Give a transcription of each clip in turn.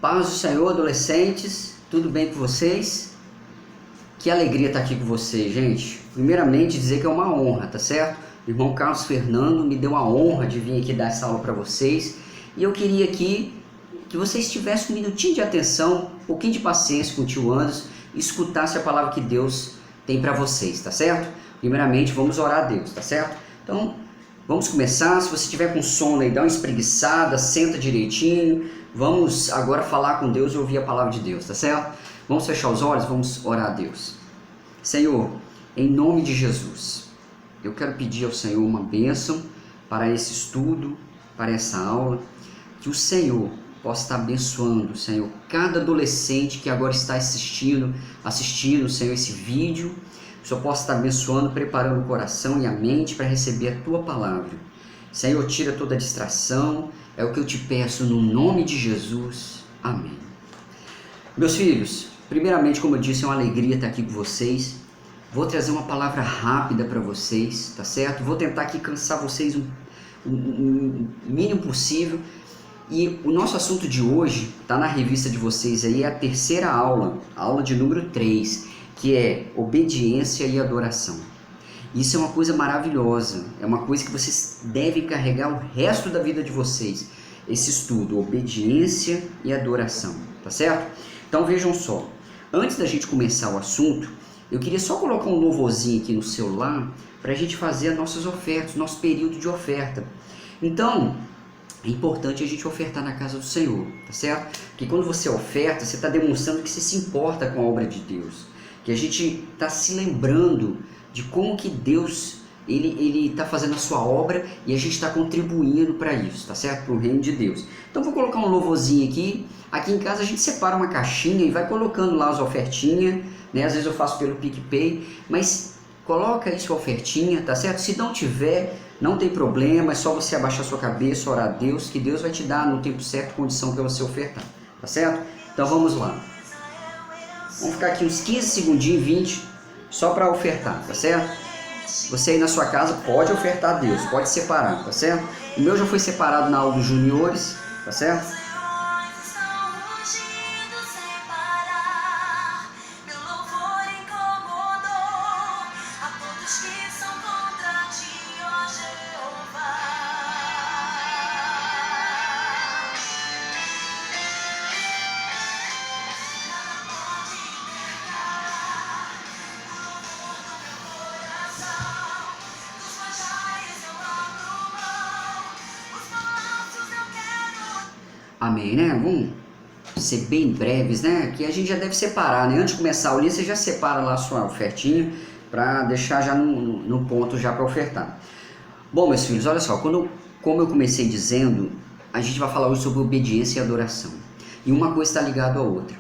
Paz do Senhor, adolescentes, tudo bem com vocês? Que alegria estar aqui com vocês, gente. Primeiramente, dizer que é uma honra, tá certo? O irmão Carlos Fernando me deu a honra de vir aqui dar essa aula para vocês. E eu queria aqui que vocês tivessem um minutinho de atenção, um pouquinho de paciência com o tio Anderson e escutassem a palavra que Deus tem para vocês, tá certo? Primeiramente, vamos orar a Deus, tá certo? Então, vamos começar. Se você estiver com sono aí, dá uma espreguiçada, senta direitinho. Vamos agora falar com Deus e ouvir a palavra de Deus, tá certo? Vamos fechar os olhos, vamos orar a Deus. Senhor, em nome de Jesus, eu quero pedir ao Senhor uma bênção para esse estudo, para essa aula, que o Senhor possa estar abençoando, Senhor, cada adolescente que agora está assistindo, Senhor, esse vídeo. O Senhor possa estar abençoando, preparando o coração e a mente para receber a Tua palavra. Senhor, tira toda a distração, é o que eu te peço no nome de Jesus. Amém. Meus filhos, primeiramente, como eu disse, é uma alegria estar aqui com vocês. Vou trazer uma palavra rápida para vocês, tá certo? Vou tentar aqui cansar vocês o mínimo possível. E o nosso assunto de hoje, está na revista de vocês aí, é a terceira aula, a aula de número 3, que é obediência e adoração. Isso é uma coisa maravilhosa, é uma coisa que vocês devem carregar o resto da vida de vocês, esse estudo, obediência e adoração, tá certo? Então vejam só, antes da gente começar o assunto, eu queria só colocar um louvorzinho aqui no celular para a gente fazer as nossas ofertas, nosso período de oferta. Então, é importante a gente ofertar na casa do Senhor, tá certo? Porque quando você oferta, você está demonstrando que você se importa com a obra de Deus, que a gente está se lembrando de como que Deus ele está fazendo a sua obra e a gente está contribuindo para isso, tá certo? Para o reino de Deus. Então vou colocar um louvorzinho aqui. Aqui em casa a gente separa uma caixinha e vai colocando lá as ofertinhas, né? Às vezes eu faço pelo PicPay, mas coloca aí sua ofertinha, tá certo? Se não tiver, não tem problema, é só você abaixar sua cabeça, orar a Deus, que Deus vai te dar no tempo certo condição para você ofertar, tá certo? Então vamos lá. Vamos ficar aqui uns 15 segundinhos, 20, só para ofertar, tá certo? Você aí na sua casa pode ofertar a Deus, pode separar, tá certo? O meu já foi separado na aula dos juniores, tá certo? Amém, né? Vamos ser bem breves, né? Que a gente já deve separar, né? Antes de começar a aula, você já separa lá a sua ofertinha para deixar já no ponto já para ofertar. Bom, meus filhos, olha só, como eu comecei dizendo, a gente vai falar hoje sobre obediência e adoração. E uma coisa está ligada à outra.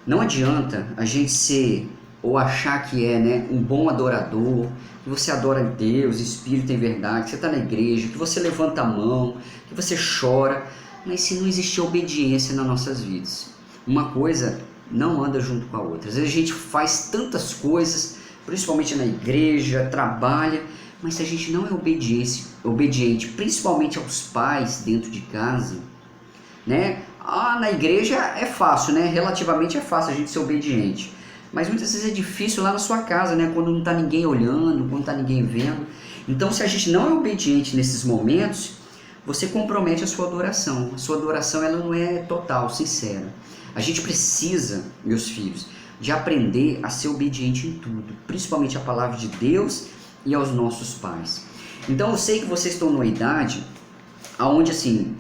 Não adianta a gente ser ou achar que é, né, um bom adorador, que você adora Deus, Espírito em verdade, que você está na igreja, que você levanta a mão, que você chora, mas se não existir obediência nas nossas vidas, uma coisa não anda junto com a outra. Às vezes a gente faz tantas coisas, principalmente na igreja, trabalha, mas se a gente não é obediente, principalmente aos pais dentro de casa, né? Na igreja é fácil, né? Relativamente é fácil a gente ser obediente, mas muitas vezes é difícil lá na sua casa, né? Quando não está ninguém olhando, quando não está ninguém vendo. Então, se a gente não é obediente nesses momentos, você compromete a sua adoração. A sua adoração ela não é total, sincera. A gente precisa, meus filhos, de aprender a ser obediente em tudo, principalmente à palavra de Deus e aos nossos pais. Então eu sei que vocês estão numa idade onde assim,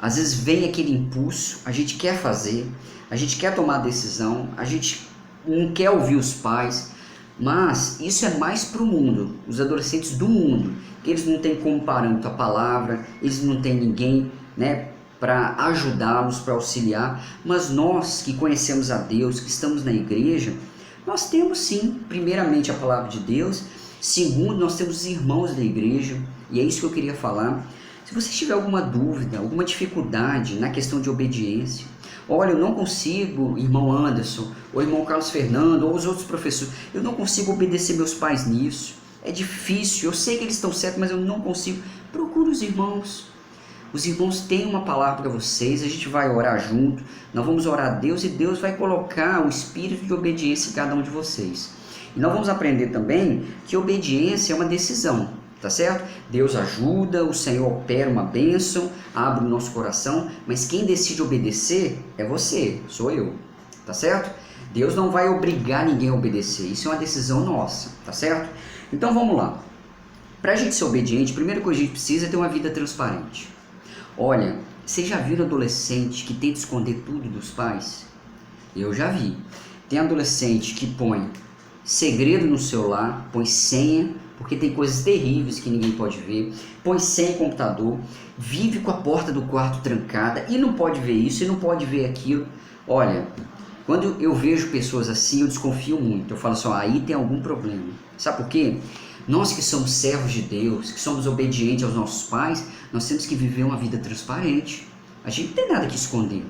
às vezes vem aquele impulso, a gente quer fazer, a gente quer tomar decisão, a gente não quer ouvir os pais, mas isso é mais para o mundo, os adolescentes do mundo, que eles não têm como parâmetro a palavra, eles não têm ninguém, né, para ajudá-los, para auxiliar, mas nós que conhecemos a Deus, que estamos na igreja, nós temos sim, primeiramente a palavra de Deus, segundo, nós temos os irmãos da igreja, e é isso que eu queria falar. Se você tiver alguma dúvida, alguma dificuldade na questão de obediência, olha, eu não consigo, irmão Anderson, ou irmão Carlos Fernando, ou os outros professores, eu não consigo obedecer meus pais nisso, é difícil, eu sei que eles estão certos, mas eu não consigo. Procura os irmãos Os irmãos têm uma palavra para vocês, a gente vai orar junto, nós vamos orar a Deus e Deus vai colocar o espírito de obediência em cada um de vocês. E nós vamos aprender também que obediência é uma decisão, tá certo? Deus ajuda, o Senhor opera uma bênção, abre o nosso coração, mas quem decide obedecer é você, sou eu, tá certo? Deus não vai obrigar ninguém a obedecer, isso é uma decisão nossa, tá certo? Então vamos lá. Para a gente ser obediente, a primeira coisa que a gente precisa é ter uma vida transparente. Olha, você já viu adolescente que tenta esconder tudo dos pais? Eu já vi. Tem adolescente que põe segredo no celular, põe senha, porque tem coisas terríveis que ninguém pode ver, põe senha em computador, vive com a porta do quarto trancada e não pode ver isso e não pode ver aquilo. Olha, quando eu vejo pessoas assim, eu desconfio muito. Eu falo assim, aí tem algum problema. Sabe por quê? Nós que somos servos de Deus, que somos obedientes aos nossos pais, nós temos que viver uma vida transparente. A gente não tem nada que esconder.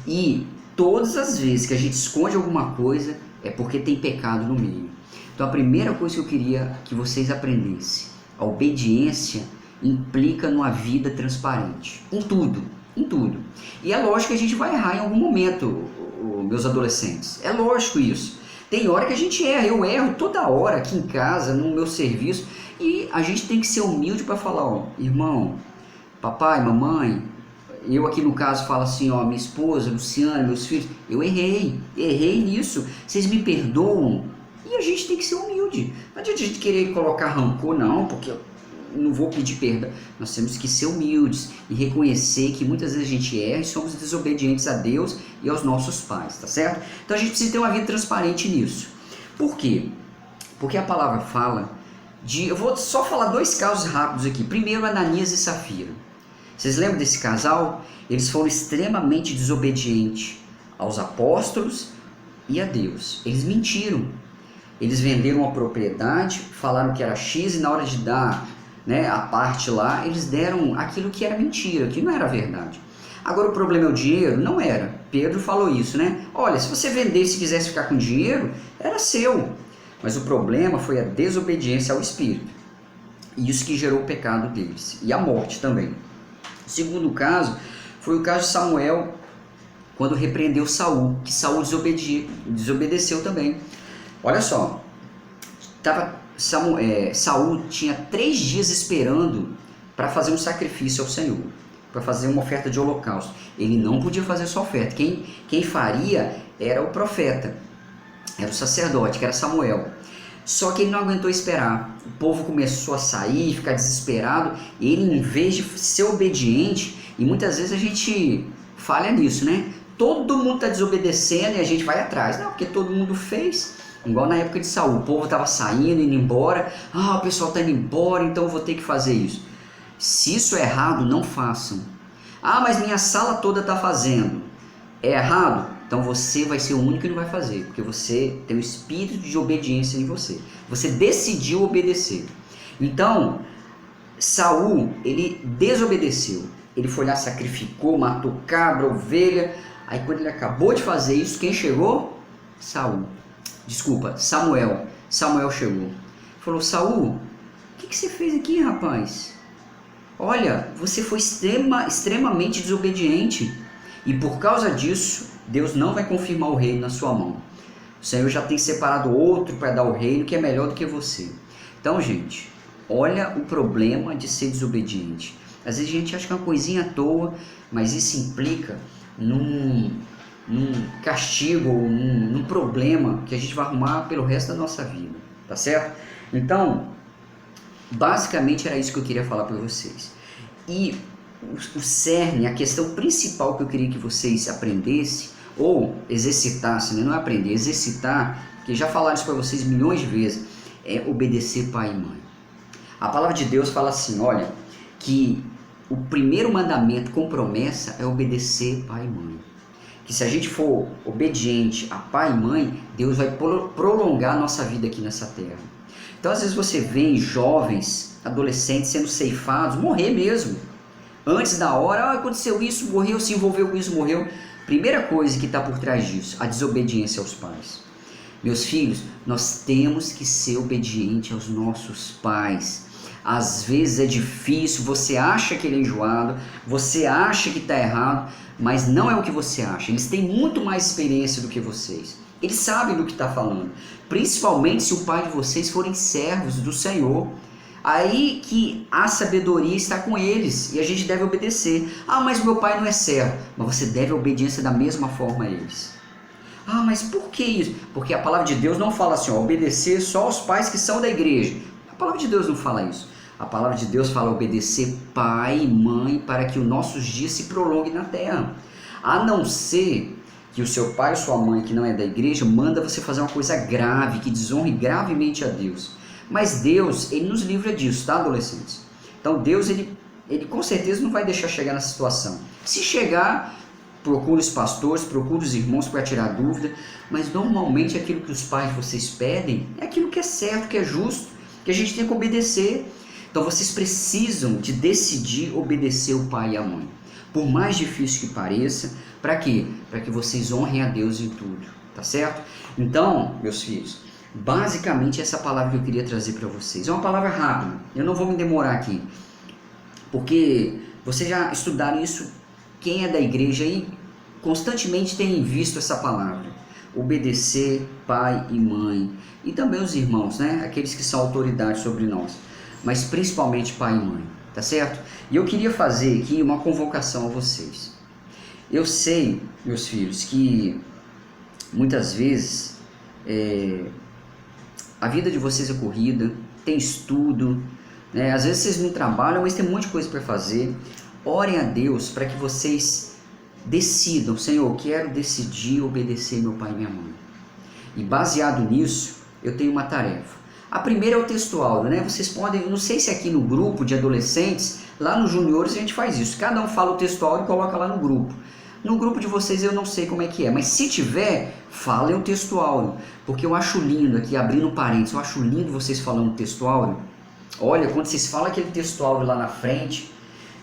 E todas as vezes que a gente esconde alguma coisa, é porque tem pecado no meio. Então a primeira coisa que eu queria que vocês aprendessem, a obediência implica numa vida transparente. Em tudo, em tudo. E é lógico que a gente vai errar em algum momento, meus adolescentes. É lógico isso. Tem hora que a gente erra, eu erro toda hora aqui em casa, no meu serviço, e a gente tem que ser humilde para falar, ó, irmão, papai, mamãe, eu aqui no caso falo assim, ó, minha esposa, Luciana, meus filhos, eu errei nisso, vocês me perdoam? E a gente tem que ser humilde, não adianta a gente querer colocar rancor, não, porque eu não vou pedir perdão. Nós temos que ser humildes e reconhecer que muitas vezes a gente erra e somos desobedientes a Deus e aos nossos pais, tá certo? Então a gente precisa ter uma vida transparente nisso. Por quê? Porque a palavra fala de... Eu vou só falar dois casos rápidos aqui. Primeiro, Ananias e Safira. Vocês lembram desse casal? Eles foram extremamente desobedientes aos apóstolos e a Deus. Eles mentiram. Eles venderam uma propriedade, falaram que era X e na hora de dar, né, a parte lá, eles deram aquilo que era mentira, que não era verdade. Agora o problema é o dinheiro? Não era. Pedro falou isso, né? Olha, se você vendesse e quisesse ficar com dinheiro, era seu. Mas o problema foi a desobediência ao Espírito. E isso que gerou o pecado deles. E a morte também. O segundo caso foi o caso de Samuel, quando repreendeu Saul, que Saul desobedeceu também. Olha só, Saul tinha 3 dias esperando para fazer um sacrifício ao Senhor, para fazer uma oferta de holocausto. Ele não podia fazer essa oferta. Quem faria era o profeta, era o sacerdote, que era Samuel. Só que ele não aguentou esperar. O povo começou a sair, ficar desesperado. Ele, em vez de ser obediente, e muitas vezes a gente falha nisso, né? Todo mundo está desobedecendo e a gente vai atrás. Não, porque todo mundo fez. Igual na época de Saul, o povo estava saindo, indo embora. O pessoal está indo embora, então eu vou ter que fazer isso. Se isso é errado, não façam. Mas minha sala toda está fazendo. É errado? Então você vai ser o único que não vai fazer, porque você tem um espírito de obediência em você. Você decidiu obedecer. Então, Saul, ele desobedeceu. Ele foi lá, sacrificou, matou cabra, ovelha. Aí quando ele acabou de fazer isso, quem chegou? Samuel. Samuel chegou. Falou, Saul, o que você fez aqui, rapaz? Olha, você foi extremamente desobediente. E por causa disso, Deus não vai confirmar o reino na sua mão. O Senhor já tem separado outro para dar o reino que é melhor do que você. Então, gente, olha o problema de ser desobediente. Às vezes a gente acha que é uma coisinha à toa, mas isso implica num castigo, num problema que a gente vai arrumar pelo resto da nossa vida, tá certo? Então, basicamente era isso que eu queria falar para vocês. E o cerne, a questão principal que eu queria que vocês aprendessem, ou exercitassem, né? Não é aprender, exercitar, que já falaram isso para vocês milhões de vezes, é obedecer pai e mãe. A palavra de Deus fala assim, olha, que o primeiro mandamento com promessa é obedecer pai e mãe. Que se a gente for obediente a pai e mãe, Deus vai prolongar a nossa vida aqui nessa terra. Então às vezes você vê jovens, adolescentes sendo ceifados, morrer mesmo. Antes da hora, aconteceu isso, morreu, se envolveu com isso, morreu. Primeira coisa que está por trás disso, a desobediência aos pais. Meus filhos, nós temos que ser obedientes aos nossos pais. às vezes é difícil, você acha que ele é enjoado, você acha que está errado, mas não é o que você acha. Eles têm muito mais experiência do que vocês. Eles sabem do que está falando, principalmente se o pai de vocês forem servos do Senhor. Aí que a sabedoria está com eles e a gente deve obedecer. Ah, mas meu pai não é servo. Mas você deve a obediência da mesma forma a eles. Ah, mas por que isso? Porque a palavra de Deus não fala assim, ó, obedecer só aos pais que são da igreja. A palavra de Deus não fala isso. A palavra de Deus fala obedecer pai e mãe para que os nossos dias se prolonguem na terra. A não ser que o seu pai ou sua mãe, que não é da igreja, manda você fazer uma coisa grave, que desonre gravemente a Deus. Mas Deus, ele nos livra disso, tá, adolescentes? Então Deus, ele com certeza não vai deixar chegar nessa situação. Se chegar, procure os pastores, procure os irmãos para tirar dúvida, mas normalmente aquilo que os pais de vocês pedem é aquilo que é certo, que é justo, que a gente tem que obedecer. Então vocês precisam de decidir obedecer o pai e a mãe. Por mais difícil que pareça, para quê? Para que vocês honrem a Deus em tudo, tá certo? Então, meus filhos, basicamente essa palavra que eu queria trazer para vocês. É uma palavra rápida, eu não vou me demorar aqui, porque vocês já estudaram isso, quem é da igreja aí constantemente tem visto essa palavra. Obedecer pai e mãe, e também os irmãos, né? Aqueles que são autoridade sobre nós, mas principalmente pai e mãe, tá certo? E eu queria fazer aqui uma convocação a vocês. Eu sei, meus filhos, que muitas vezes a vida de vocês é corrida, tem estudo, né? Às vezes vocês não trabalham, mas tem um monte de coisa para fazer. Orem a Deus para que vocês decidam, Senhor, eu quero decidir obedecer meu pai e minha mãe. E baseado nisso, eu tenho uma tarefa. A primeira é o texto áudio, né? Vocês podem, não sei se aqui no grupo de adolescentes, lá nos juniores a gente faz isso. Cada um fala o texto áudio e coloca lá no grupo. No grupo de vocês eu não sei como é que é, mas se tiver, falem o texto áudio, porque eu acho lindo aqui, abrindo parênteses, eu acho lindo vocês falando o texto áudio. Olha, quando vocês falam aquele texto áudio lá na frente,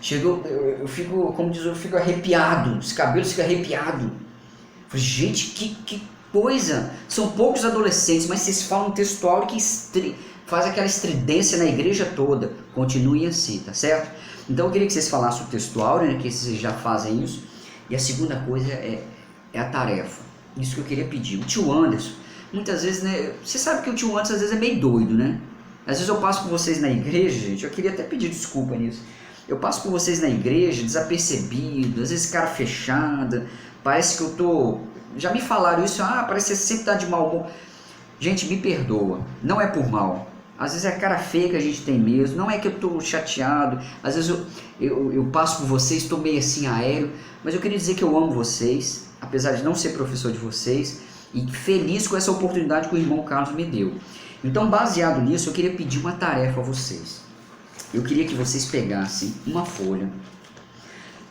eu fico, como diz, eu fico arrepiado, os cabelos ficam arrepiados. Gente, que coisa! São poucos adolescentes, mas vocês falam um texto áudio que faz aquela estridência na igreja toda. Continue assim, tá certo? Então eu queria que vocês falassem o texto áudio, né, que vocês já fazem isso. E a segunda coisa é a tarefa. Isso que eu queria pedir. O tio Anderson, muitas vezes, né? Você sabe que o tio Anderson às vezes é meio doido, né? Às vezes eu passo por vocês na igreja, gente, eu queria até pedir desculpa nisso. Eu passo por vocês na igreja desapercebido, às vezes cara fechada, parece que eu tô... Já me falaram isso, parece que você sempre tá de mau humor. Gente, me perdoa, não é por mal. Às vezes é a cara feia que a gente tem mesmo, não é que eu tô chateado, às vezes eu passo por vocês, tô meio assim aéreo, mas eu queria dizer que eu amo vocês, apesar de não ser professor de vocês, e feliz com essa oportunidade que o irmão Carlos me deu. Então, baseado nisso, eu queria pedir uma tarefa a vocês. Eu queria que vocês pegassem uma folha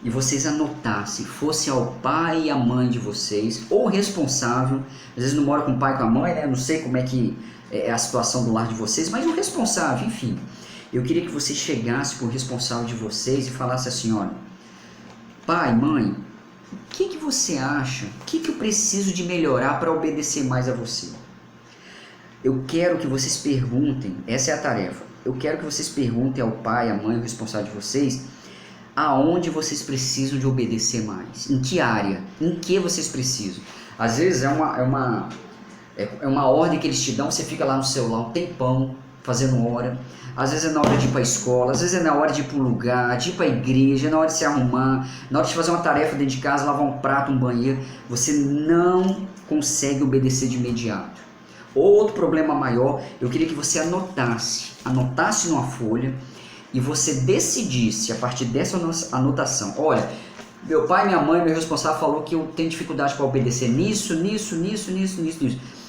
e vocês anotassem, fosse ao pai e à mãe de vocês, ou responsável, às vezes não mora com o pai e com a mãe, né? Eu não sei como é que é a situação do lar de vocês, mas o responsável, enfim. Eu queria que vocês chegassem para o responsável de vocês e falassem assim, olha, pai, mãe, o que você acha? O que eu preciso de melhorar para obedecer mais a você? Eu quero que vocês perguntem, essa é a tarefa, eu quero que vocês perguntem ao pai, à mãe, o responsável de vocês, aonde vocês precisam de obedecer mais, em que área, em que vocês precisam. Às vezes é uma ordem que eles te dão, você fica lá no celular um tempão, fazendo hora, às vezes é na hora de ir para a escola, às vezes é na hora de ir para um lugar, de ir para a igreja, é na hora de se arrumar, na hora de fazer uma tarefa dentro de casa, lavar um prato, um banheiro, você não consegue obedecer de imediato. Outro problema maior, eu queria que você anotasse numa folha e você decidisse a partir dessa anotação, olha, meu pai, minha mãe, meu responsável falou que eu tenho dificuldade para obedecer nisso.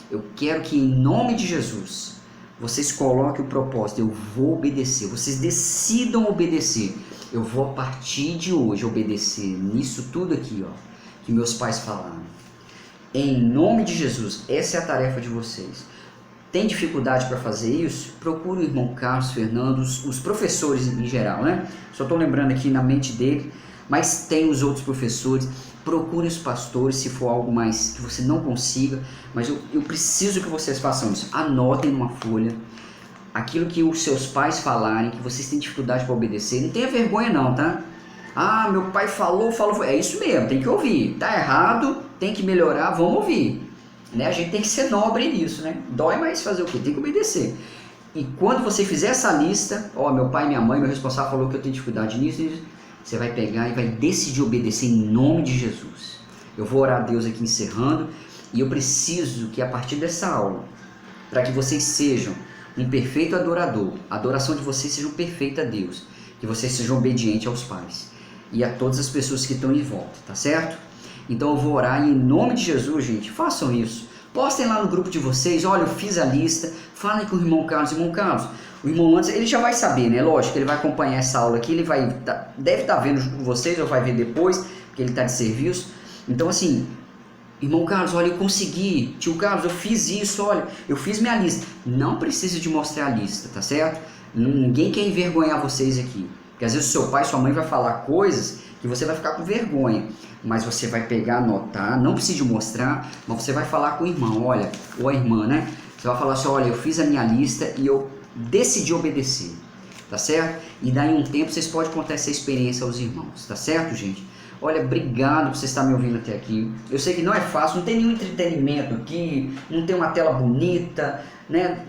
Eu quero que em nome de Jesus vocês coloquem o propósito, eu vou obedecer, vocês decidam obedecer, eu vou a partir de hoje obedecer nisso tudo aqui, ó, que meus pais falaram. Em nome de Jesus, essa é a tarefa de vocês. Tem dificuldade para fazer isso? Procure o irmão Carlos, Fernando, os professores em geral, né? Só estou lembrando aqui na mente dele, mas tem os outros professores. Procure os pastores se for algo mais que você não consiga, mas eu preciso que vocês façam isso. Anotem numa folha aquilo que os seus pais falarem, que vocês têm dificuldade para obedecer, não tenha vergonha não, tá? Ah, meu pai falou, é isso mesmo, tem que ouvir. Tá errado, tem que melhorar, vamos ouvir. Né? A gente tem que ser nobre nisso, né? Dói, mas fazer o quê? Tem que obedecer. E quando você fizer essa lista, ó, meu pai, minha mãe, meu responsável falou que eu tenho dificuldade nisso, você vai pegar e vai decidir obedecer em nome de Jesus. Eu vou orar a Deus aqui encerrando, e eu preciso que a partir dessa aula, para que vocês sejam um perfeito adorador, a adoração de vocês seja perfeita a Deus, que vocês sejam obedientes aos pais e a todas as pessoas que estão em volta, tá certo? Então eu vou orar e em nome de Jesus, gente, façam isso. Postem lá no grupo de vocês, olha, eu fiz a lista, falem com o irmão Carlos. Irmão Carlos, o irmão Anderson, ele já vai saber, né? Lógico, ele vai acompanhar essa aula aqui, ele deve estar vendo vocês, ou vai ver depois, porque ele está de serviço. Então assim, irmão Carlos, olha, eu consegui. Tio Carlos, eu fiz isso, olha, eu fiz minha lista. Não precisa de mostrar a lista, tá certo? Ninguém quer envergonhar vocês aqui. Porque às vezes o seu pai, sua mãe vai falar coisas que você vai ficar com vergonha. Mas você vai pegar, anotar, não precisa de mostrar, mas você vai falar com o irmão, olha, ou a irmã, né? Você vai falar assim, olha, eu fiz a minha lista e eu decidi obedecer, tá certo? E daí um tempo vocês podem contar essa experiência aos irmãos, tá certo, gente? Olha, obrigado por você estar me ouvindo até aqui. Eu sei que não é fácil, não tem nenhum entretenimento aqui, não tem uma tela bonita, né?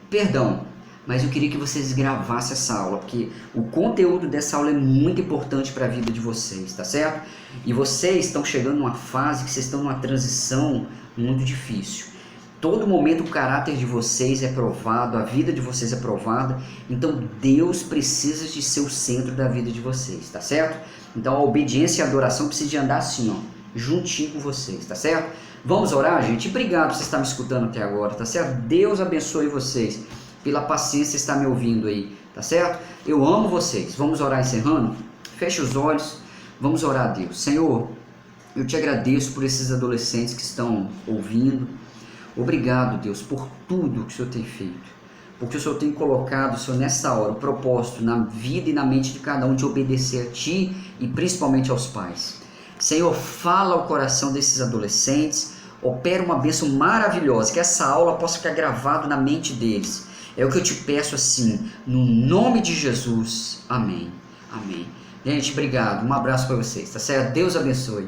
Perdão, mas eu queria que vocês gravassem essa aula, porque o conteúdo dessa aula é muito importante para a vida de vocês, tá certo? E vocês estão chegando numa fase que vocês estão numa transição muito difícil. Todo momento o caráter de vocês é provado, a vida de vocês é provada, então Deus precisa de ser o centro da vida de vocês, tá certo? Então a obediência e a adoração precisam de andar assim, ó, juntinho com vocês, tá certo? Vamos orar, gente? Obrigado por você estar me escutando até agora, tá certo? Deus abençoe vocês, pela paciência de estar me ouvindo aí, tá certo? Eu amo vocês. Vamos orar encerrando? Feche os olhos, vamos orar a Deus. Senhor, eu te agradeço por esses adolescentes que estão ouvindo. Obrigado, Deus, por tudo que o Senhor tem feito. Porque o Senhor tem colocado, Senhor, nessa hora, o propósito na vida e na mente de cada um de obedecer a Ti e principalmente aos pais. Senhor, fala ao coração desses adolescentes, opera uma bênção maravilhosa, que essa aula possa ficar gravada na mente deles. É o que eu te peço assim, no nome de Jesus. Amém. Amém. Gente, obrigado. Um abraço para vocês, tá certo? Deus abençoe.